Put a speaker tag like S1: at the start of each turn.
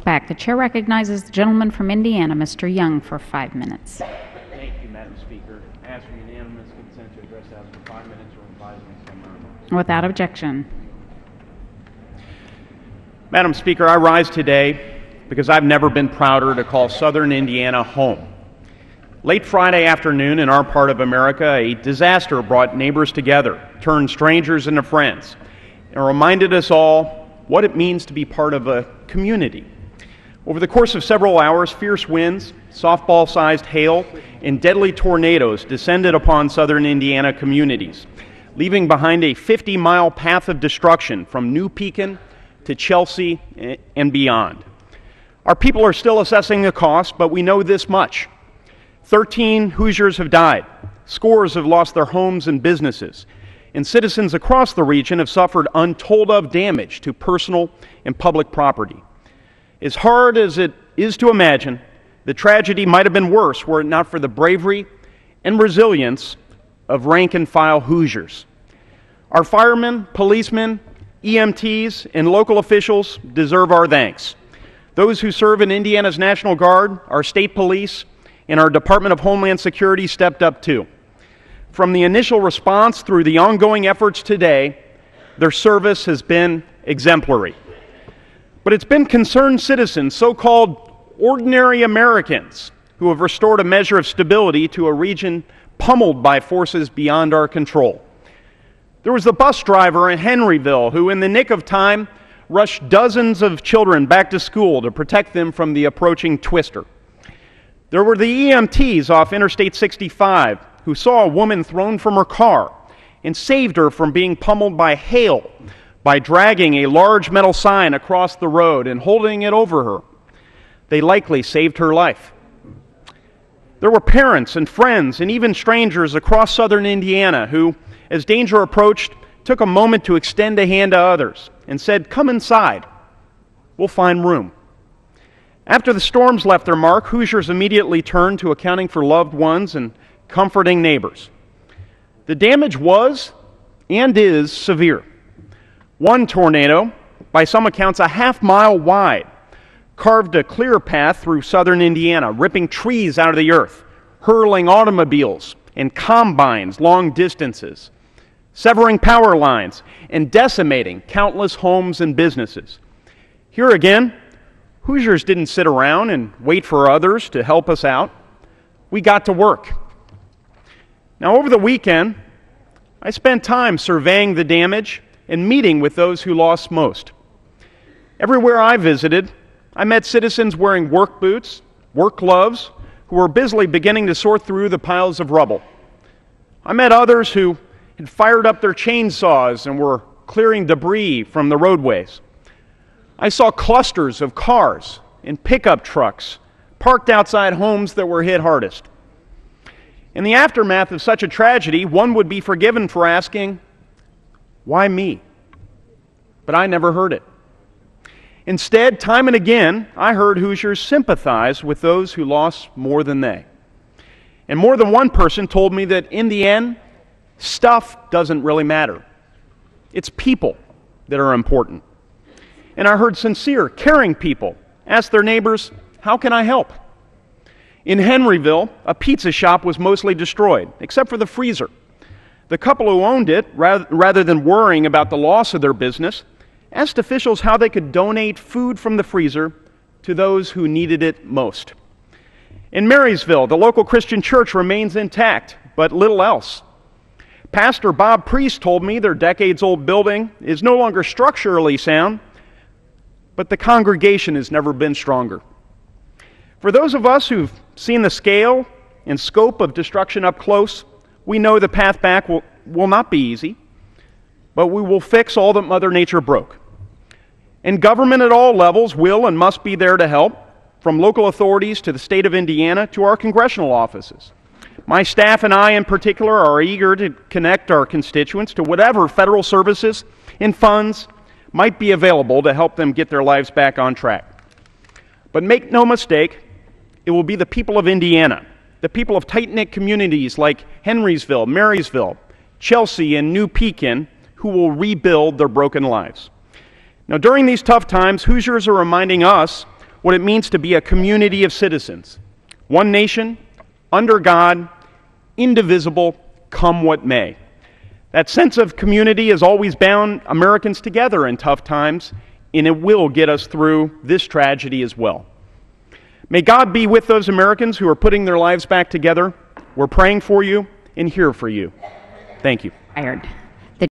S1: Back. The chair recognizes the gentleman from Indiana, Mr. Young, for 5 minutes.
S2: Thank you, Madam Speaker. I ask for unanimous consent to address the House for 5 minutes or 5 minutes from now.
S1: Without objection.
S2: Madam Speaker, I rise today because I've never been prouder to call Southern Indiana home. Late Friday afternoon in our part of America, a disaster brought neighbors together, turned strangers into friends, and reminded us all what it means to be part of a community. Over the course of several hours, fierce winds, softball-sized hail, and deadly tornadoes descended upon southern Indiana communities, leaving behind a 50-mile path of destruction from New Pekin to Chelsea and beyond. Our people are still assessing the cost, but we know this much. 13 Hoosiers have died, scores have lost their homes and businesses, and citizens across the region have suffered untold of damage to personal and public property. As hard as it is to imagine, the tragedy might have been worse were it not for the bravery and resilience of rank-and-file Hoosiers. Our firemen, policemen, EMTs, and local officials deserve our thanks. Those who serve in Indiana's National Guard, our state police, and our Department of Homeland Security stepped up too. From the initial response through the ongoing efforts today, their service has been exemplary. But it's been concerned citizens, so-called ordinary Americans, who have restored a measure of stability to a region pummeled by forces beyond our control. There was the bus driver in Henryville who, in the nick of time, rushed dozens of children back to school to protect them from the approaching twister. There were the EMTs off Interstate 65 who saw a woman thrown from her car and saved her from being pummeled by hail by dragging a large metal sign across the road and holding it over her. They likely saved her life. There were parents and friends and even strangers across southern Indiana who, as danger approached, took a moment to extend a hand to others and said, "Come inside. We'll find room." After the storms left their mark, Hoosiers immediately turned to accounting for loved ones and comforting neighbors. The damage was and is severe. One tornado, by some accounts a half-mile wide, carved a clear path through southern Indiana, ripping trees out of the earth, hurling automobiles and combines long distances, severing power lines, and decimating countless homes and businesses. Here again, Hoosiers didn't sit around and wait for others to help us out. We got to work. Now, over the weekend, I spent time surveying the damage and meeting with those who lost most. Everywhere I visited, I met citizens wearing work boots, work gloves, who were busily beginning to sort through the piles of rubble. I met others who had fired up their chainsaws and were clearing debris from the roadways. I saw clusters of cars and pickup trucks parked outside homes that were hit hardest. In the aftermath of such a tragedy, one would be forgiven for asking, "Why me?" But I never heard it. Instead, time and again, I heard Hoosiers sympathize with those who lost more than they. And more than one person told me that in the end, stuff doesn't really matter. It's people that are important. And I heard sincere, caring people ask their neighbors, "How can I help?" In Henryville, a pizza shop was mostly destroyed, except for the freezer. The couple who owned it, rather than worrying about the loss of their business, asked officials how they could donate food from the freezer to those who needed it most. In Marysville, the local Christian church remains intact, but little else. Pastor Bob Priest told me their decades-old building is no longer structurally sound, but the congregation has never been stronger. For those of us who've seen the scale and scope of destruction up close, we know the path back will not be easy, but we will fix all that Mother Nature broke. And government at all levels will and must be there to help, from local authorities to the state of Indiana to our congressional offices. My staff and I in particular are eager to connect our constituents to whatever federal services and funds might be available to help them get their lives back on track. But make no mistake, it will be the people of Indiana, the people of tight-knit communities like Henrysville, Marysville, Chelsea, and New Pekin who will rebuild their broken lives. Now, during these tough times, Hoosiers are reminding us what it means to be a community of citizens. One nation, under God, indivisible, come what may. That sense of community has always bound Americans together in tough times, and it will get us through this tragedy as well. May God be with those Americans who are putting their lives back together. We're praying for you and here for you. Thank you.
S1: Fired.